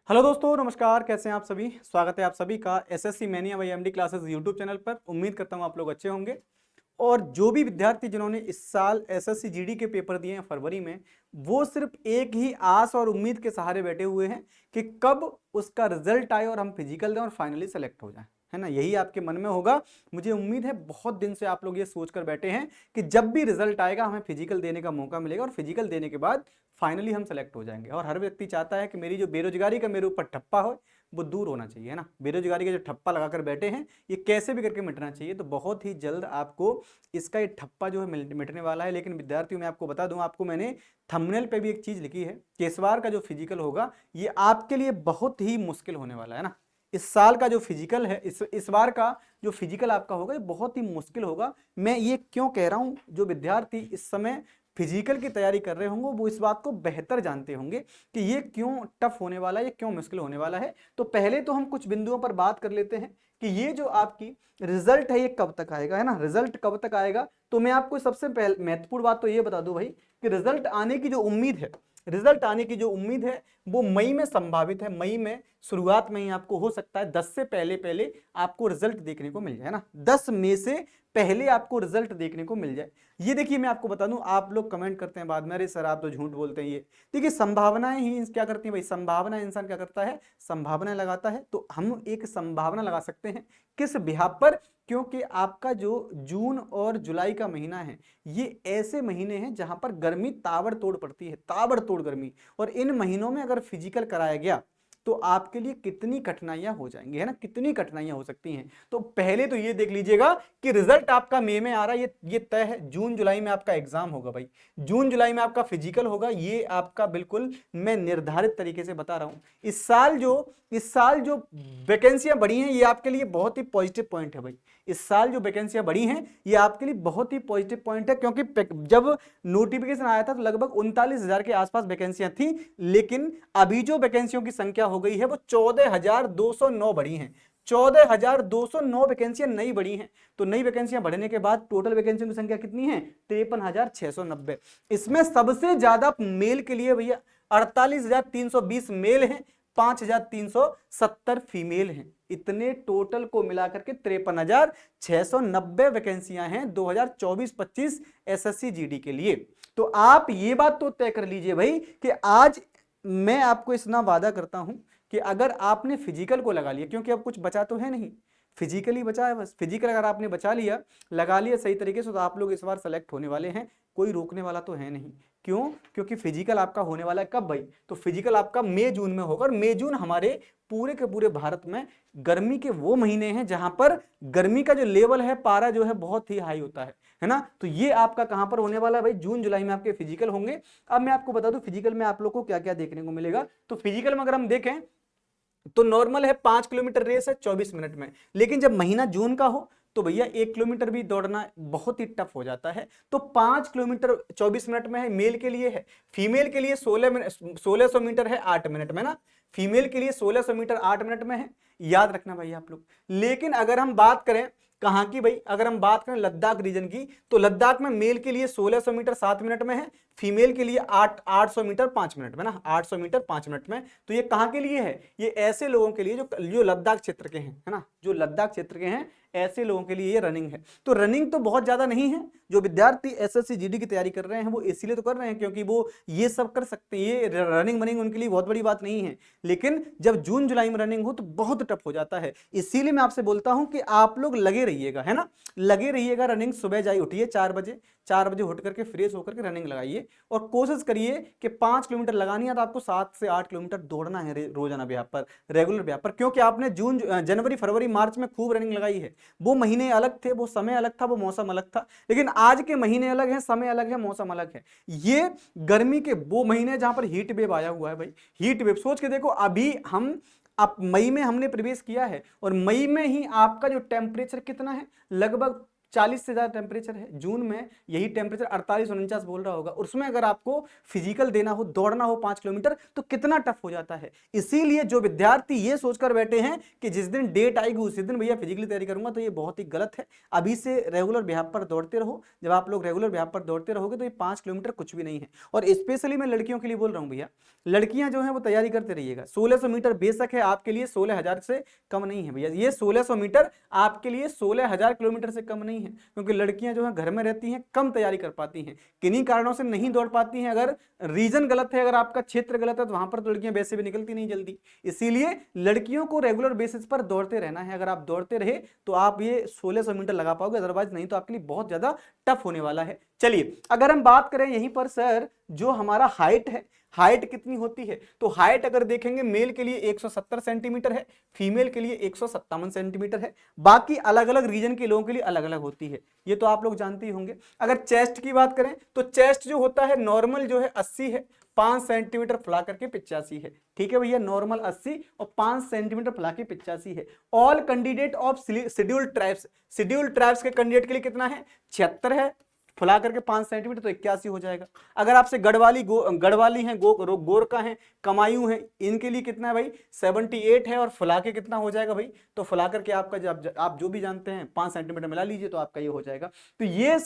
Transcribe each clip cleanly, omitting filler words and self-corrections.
Hello दोस्तों, नमस्कार। कैसे हैं आप सभी? स्वागत है आप सभी का SSC mania by MD classes YouTube channel पर। उम्मीद करता हूं आप लोग अच्छे होंगे। और जो भी विद्यार्थी जिन्होंने इस साल एसएससी जीडी के पेपर दिए हैं फरवरी में, वो सिर्फ एक ही आस और उम्मीद के सहारे बैठे हुए हैं कि कब उसका रिजल्ट आए और हम फिजिकल दें और फाइनली सेलेक्ट हो जाएं, है ना। यही आपके मन में होगा। मुझे उम्मीद है बहुत दिन से आप लोग ये सोचकर बैठे हैं कि जब भी रिजल्ट आएगा हमें फिजिकल देने का मौका मिलेगा और फिजिकल देने के बाद फाइनली हम सेलेक्ट हो जाएंगे। और हर व्यक्ति चाहता है कि मेरी जो बेरोजगारी का मेरे ऊपर ठप्पा हो वो दूर होना चाहिए, है ना। बेरोजगारी का जो ठप्पा लगाकर बैठे हैं ये कैसे भी करके मिटना चाहिए। तो बहुत ही जल्द आपको इसका ये ठप्पा जो है मिटने वाला है। लेकिन विद्यार्थियों, मैं आपको बता दूं, आपको मैंने थंबनेल पे भी एक चीज लिखी है कि इस बार का जो फिजिकल होगा ये आपके लिए बहुत ही मुश्किल होने वाला है ना। इस साल का जो फिजिकल है, इस बार का जो फिजिकल आपका होगा ये बहुत ही मुश्किल होगा। मैं ये क्यों कह रहा हूं, जो विद्यार्थी इस समय फिजिकल की तैयारी कर रहे होंगे वो इस बात को बेहतर जानते होंगे कि ये क्यों टफ होने वाला है, ये क्यों मुश्किल होने वाला है। तो पहले तो हम कुछ बिंदुओं पर बात कर लेते हैं कि ये जो आपकी रिजल्ट है ये कब तक आएगा, है ना। रिजल्ट कब तक आएगा, तो मैं आपको सबसे पहले महत्वपूर्ण बात तो ये बता दूं भाई कि रिजल्ट आने की जो उम्मीद है, रिजल्ट आने की जो उम्मीद है वो मई में संभावित है। मई में शुरुआत में ही आपको हो सकता है 10 से पहले पहले आपको रिजल्ट देखने को मिल जाए, है ना। 10 मई से पहले आपको रिजल्ट देखने को मिल जाए। ये देखिए, मैं आपको बता दूं, आप लोग कमेंट करते हैं बाद में, अरे सर आप तो झूठ बोलते हैं। ये देखिए, संभावनाएं ही क्या करती हैं भाई, संभावना इंसान क्या करता है, संभावना लगाता है। तो हम एक संभावना लगा सकते हैं किस बिहाफ पर, क्योंकि आपका जो जून और जुलाई का महीना है ये ऐसे महीने हैं जहां पर गर्मी ताबड़तोड़ पड़ती है, ताबड़तोड़ गर्मी। और इन महीनों में अगर फिजिकल कराया गया तो आपके लिए कितनी कठिनाइयां हो जाएंगी, है ना, कितनी कठिनाइयां हो सकती हैं। तो पहले तो ये देख लीजिएगा कि रिजल्ट आपका मई में आ रहा है, ये तय है। जून जुलाई में आपका एग्जाम होगा भाई, जून जुलाई में आपका फिजिकल होगा, ये आपका बिल्कुल मैं निर्धारित तरीके से बता रहा हूं। इस साल जो वैकेंसियां बढ़ी हैं ये आपके लिए बहुत ही पॉजिटिव पॉइंट है भाई। इस साल जो वैकेंसियां बढ़ी हैं ये आपके लिए बहुत ही पॉजिटिव पॉइंट है, क्योंकि जब नोटिफिकेशन आया था तो लगभग 39,000 के आसपास वैकेंसियां थी। लेकिन अभी जो वैकेंसियों की संख्या हो गई है वो 14,209 बढ़ी हैं। 14,209 वैकेंसियां नई बढ़ी हैं। तो नई वैकेंसियां बढ़ने के बाद टोटल वैकेंसियों की संख्या कितनी है, 53,690। इसमें सबसे ज्यादा मेल के लिए भैया 48,320 मेल हैं, 5,370 फीमेल हैं। इतने टोटल को मिलाकर के 53,690 वैकेंसियां हैं 2024-25 एसएससी जीडी के लिए। तो आप ये बात तो तय कर लीजिए भाई कि आज मैं आपको इतना वादा करता हूं कि अगर आपने फिजिकल को लगा लिया, क्योंकि अब कुछ बचा तो है नहीं, फिजिकल ही बचा है बस। फिजिकल अगर आपने बचा लिया, लगा लिया सही तरीके से, तो आप लोग इस बार सेलेक्ट होने वाले हैं। कोई रोकने वाला तो है नहीं। क्यों? क्योंकि फिजिकल आपका होने वाला है कब भाई, तो फिजिकल आपका मई जून में होगा। और मई जून हमारे पूरे के पूरे भारत में गर्मी के वो महीने हैं जहां पर गर्मी का जो लेवल है, पारा जो है बहुत ही हाई होता है ना। तो ये आपका कहां पर होने वाला है भाई, जून जुलाई में आपके फिजिकल होंगे। अब मैं आपको बता दूं फिजिकल में आप लोग को क्या क्या देखने को मिलेगा। तो फिजिकल में अगर हम देखें तो नॉर्मल है 5 किलोमीटर रेस है 24 मिनट में। लेकिन जब महीना जून का हो तो भैया 1 किलोमीटर भी दौड़ना बहुत ही टफ हो जाता है। तो 5 किलोमीटर 24 मिनट में है, मेल के लिए है। फीमेल के लिए 1600 मीटर है 8 मिनट में ना। फीमेल के लिए 1600 मीटर 8 मिनट में है, याद रखना भाई आप लोग। लेकिन अगर हम बात करें कहां की भाई, अगर हम बात करें लद्दाख रीजन की, तो लद्दाख में मेल के लिए 1600 मीटर 7 मिनट में है, फीमेल के लिए 800 मीटर 5 मिनट में ना, 800 मीटर 5 मिनट में। तो ये कहां के लिए है, ये ऐसे लोगों के लिए जो लद्दाख क्षेत्र के हैं, है ना, जो लद्दाख क्षेत्र के हैं ऐसे लोगों के लिए ये रनिंग है। तो रनिंग तो बहुत ज्यादा नहीं है। जो विद्यार्थी एसएससी जीडी की तैयारी कर रहे हैं वो इसीलिए तो कर रहे हैं क्योंकि वो ये सब कर सकते हैं। ये रनिंग वनिंग उनके लिए बहुत बड़ी बात नहीं है। लेकिन जब जून जुलाई में रनिंग हो तो बहुत टफ हो जाता है। इसीलिए मैं आपसे बोलता हूं कि आप लोग लगे रहिएगा, है ना, लगे रहिएगा। रनिंग सुबह जाइए, उठिए 4 बजे उठ करके फ्रेश होकर के रनिंग लगाइए। और कोशिश करिए कि 5 किलोमीटर लगानी है तो आपको 7 से 8 किलोमीटर दौड़ना है रोजाना ब्याह पर, रेगुलर ब्याह पर। क्योंकि आपने जनवरी फरवरी मार्च में खूब रनिंग लगाई है। वो महीने अलग थे, वो समय अलग था, वो मौसम अलग था। लेकिन आज के महीने अलग हैं, समय अलग है, मौसम अलग है। ये गर्मी के वो महीने जहां पर हीट वेव आया हुआ है भाई। हीट वेव सोच के देखो, अभी हम अब मई में हमने प्रवेश किया है और मई में ही आपका जो टेम्परेचर कितना है, लगभग 40 से ज्यादा टेम्परेचर है। जून में यही टेम्परेचर 48-49 बोल रहा होगा। उसमें अगर आपको फिजिकल देना हो, दौड़ना हो 5 किलोमीटर, तो कितना टफ हो जाता है। इसीलिए जो विद्यार्थी ये सोचकर बैठे हैं कि जिस दिन डेट आएगी उसी दिन भैया फिजिकली तैयारी करूंगा, तो ये बहुत ही गलत है। अभी से रेगुलर बिहाफ पर दौड़ते रहो। जब आप लोग रेगुलर बिहाफ पर दौड़ते रहोगे तो ये 5 किलोमीटर कुछ भी नहीं है। और स्पेशली मैं लड़कियों के लिए बोल रहा हूं भैया, लड़कियां जो है वो तैयारी करते रहिएगा। 1600 मीटर बेशक है आपके लिए, 16,000 से कम नहीं है भैया। ये 1600 मीटर आपके लिए 16,000 किलोमीटर से कम नहीं है, क्योंकि लड़कियां जो है घर में रहती हैं, कम तैयारी कर पाती हैं, किन्हीं कारणों से नहीं दौड़ पाती हैं। अगर रीजन गलत है, अगर आपका क्षेत्र गलत है, तो वहां पर तो लड़कियां वैसे भी निकलती नहीं जल्दी। इसीलिए लड़कियों को रेगुलर बेसिस पर दौड़ते रहना है। अगर आप दौड़ते रहे तो आप ये 1600 मीटर लगा पाओगे, अदरवाइज नहीं तो आपके लिए बहुत ज्यादा टफ होने वाला है। चलिए अगर हम बात करें यहीं पर सर, जो हमारा हाइट है, हाइट कितनी होती है, तो हाइट अगर देखेंगे मेल के लिए 170 सेंटीमीटर है, फीमेल के लिए 157 सेंटीमीटर है। बाकी अलग अलग रीजन के लोगों के लिए अलग अलग होती है, ये तो आप लोग जानते ही होंगे। अगर चेस्ट की बात करें तो चेस्ट जो होता है नॉर्मल जो है 80 है, 5 सेंटीमीटर फुला करके 85 है। ठीक है भैया, नॉर्मल 80 और 5 सेंटीमीटर फुला के 85 है। All candidate of scheduled tribes, scheduled tribes के कैंडिडेट के लिए कितना है, 76 है, फुला करके 5 सेंटीमीटर तो 81 हो जाएगा। अगर आपसे गढ़वाली हैं, गोरका हैं, कमायूं हैं, इनके लिए कितना है भाई, 78 है, और फुला के कितना हो जाएगा भाई, तो फुला करके आपका जब आप जो भी जानते हैं 5 सेंटीमीटर मिला लीजिए तो आपका ये हो जाएगा। तो ये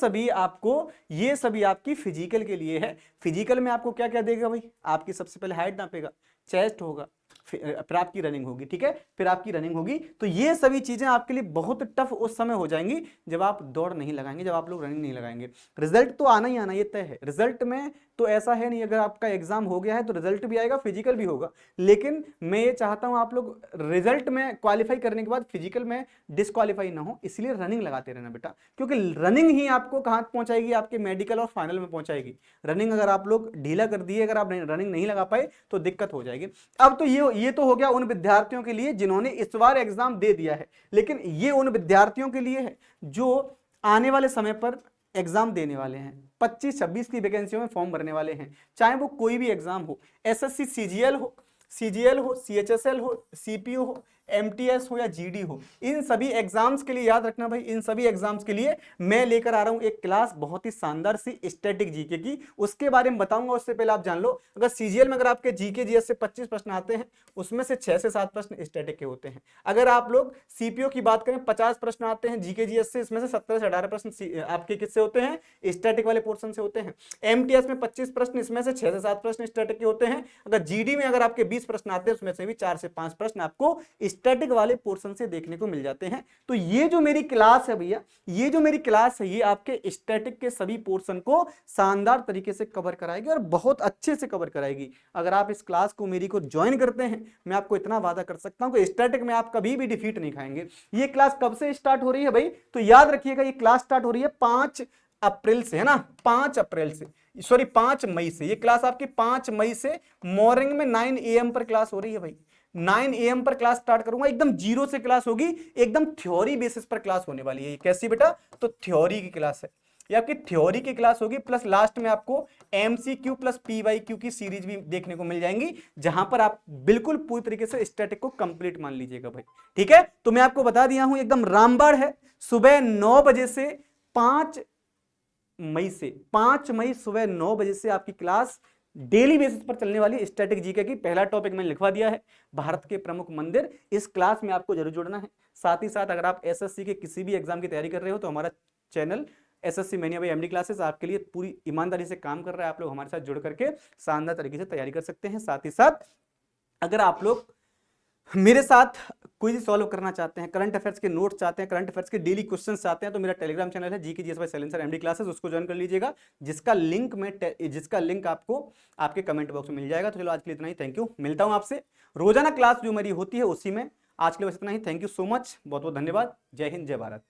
सभी आपकी फिजिकल के लिए है। फिजिकल में आपको क्या क्या देगा भाई, आपकी सबसे पहले हाइट नापेगा, चेस्ट होगा, फिर आपकी रनिंग होगी। ठीक है, फिर आपकी रनिंग होगी। तो ये सभी चीजें आपके लिए बहुत टफ उस समय हो जाएंगी जब आप दौड़ नहीं लगाएंगे, जब आप लोग रनिंग नहीं लगाएंगे। रिजल्ट तो आना ही आना, ये तय है। रिजल्ट में तो ऐसा है नहीं, अगर आपका एग्जाम हो गया है तो रिजल्ट भी आएगा, फिजिकल भी होगा। लेकिन मैं ये चाहता हूं आप लोग रिजल्ट में क्वालिफाई करने के बाद फिजिकल में डिस्क्वालीफाई ना हो, इसलिए रनिंग लगाते रहना बेटा, क्योंकि रनिंग ही आपको कहां पहुंचाएगी, आपके मेडिकल और फाइनल में पहुंचाएगी। रनिंग अगर आप लोग ढीला कर दिए, अगर आप रनिंग नहीं लगा पाए तो दिक्कत हो जाएगी। अब तो ये तो हो गया उन विद्यार्थियों के लिए जिन्होंने इस बार एग्जाम दे दिया है, लेकिन ये उन विद्यार्थियों के लिए है जो आने वाले समय पर एग्जाम देने वाले हैं। 25-26 की वैकेंसियों में फॉर्म भरने वाले हैं, चाहे वो कोई भी एग्जाम हो, एसएससी सीजीएल हो, सीएचएसएल हो, सीपीओ हो, एमटीएस हो या जीडी हो, इन सभी एग्जाम्स के लिए याद रखना भाई, इन सभी एग्जाम्स के लिए मैं लेकर आ रहा हूं एक क्लास बहुत ही शानदार सी स्टैटिक जीके की, उसके बारे में बताऊंगा। उससे पहले आप जान लो, अगर सीजीएल में अगर आपके जीके जीएस से 25 प्रश्न आते हैं, उसमें से 6 से 7 प्रश्न स्टैटिक के होते हैं। अगर आप लोग सीपीओ की बात करें, 50 प्रश्न आते हैं जीके जीएस से, इसमें से 17 से 18 प्रश्न आपके किससे होते हैं, स्टैटिक वाले पोर्शन से होते हैं। एमटीएस में 25 प्रश्न, इसमें से 6 से 7 प्रश्न स्टैटिक के होते हैं। अगर जीडी में अगर आपके 20 प्रश्न आते हैं, उसमें से भी 4 से 5 प्रश्न आपको स्टैटिक वाले पोर्शन से देखने को मिल जाते हैं। तो ये जो मेरी क्लास है भैया, ये जो मेरी क्लास है, ये आपके स्टैटिक के सभी पोर्शन को शानदार तरीके से कवर कराएगी और बहुत अच्छे से कवर कराएगी। अगर आप इस क्लास को मेरी को ज्वाइन करते हैं, मैं आपको इतना वादा कर सकता हूं कि स्टैटिक में आप कभी भी डिफीट नहीं खाएंगे। ये क्लास कब से स्टार्ट हो रही है भाई, तो याद रखिएगा, ये क्लास स्टार्ट हो रही है 5 अप्रैल से, है ना, 5 अप्रैल से, सॉरी 5 मई से। ये क्लास आपकी 5 मई से मॉर्निंग में 9 AM पर क्लास हो रही है भाई। 9 AM पर क्लास स्टार्ट करूंगा, एकदम जीरो से क्लास होगी, एकदम थ्योरी बेसिस पर क्लास होने वाली है। कैसी बेटा, तो थ्योरी की क्लास है, ये आपकी थ्योरी की क्लास होगी, प्लस लास्ट में आपको एमसीक्यू प्लस पीवाईक्यू की सीरीज भी देखने को मिल जाएंगी, जहां पर आप बिल्कुल पूरी तरीके से स्टैटिक को कंप्लीट मान लीजिएगा भाई। ठीक है, तो मैं आपको बता दिया हूं, एकदम रामबाड़ है। सुबह 9 बजे से 5 मई सुबह 9 बजे से आपकी क्लास डेली बेसिस पर चलने वाली स्टैटिक जीके की। पहला टॉपिक मैंने लिखवा दिया है, भारत के प्रमुख मंदिर। इस क्लास में आपको जरूर जुड़ना है। साथ ही साथ अगर आप एसएससी के किसी भी एग्जाम की तैयारी कर रहे हो, तो हमारा channel SSC mania by MD classes आपके लिए पूरी ईमानदारी से काम कर रहा है। आप लोग हमारे साथ जुड़ करके शानदार तरीके से तैयारी कर सकते हैं। साथ ही साथ अगर आप लोग मेरे साथ क्विज सॉल्व करना चाहते हैं, करंट अफेयर्स के नोट्स चाहते हैं, करंट अफेयर्स के डेली क्वेश्चंस चाहते हैं, तो मेरा टेलीग्राम चैनल है GK GS bye silencer MD classes, उसको ज्वाइन कर लीजिएगा, जिसका लिंक आपको आपके कमेंट बॉक्स में मिल जाएगा। तो चलो आज के लिए इतना ही, थैंक यू। मिलता हूं आपसे रोजाना क्लास जो मेरी होती है उसी में। आज के लिए बस इतना ही, थैंक यू सो मच, बहुत बहुत धन्यवाद। जय हिंद, जय भारत।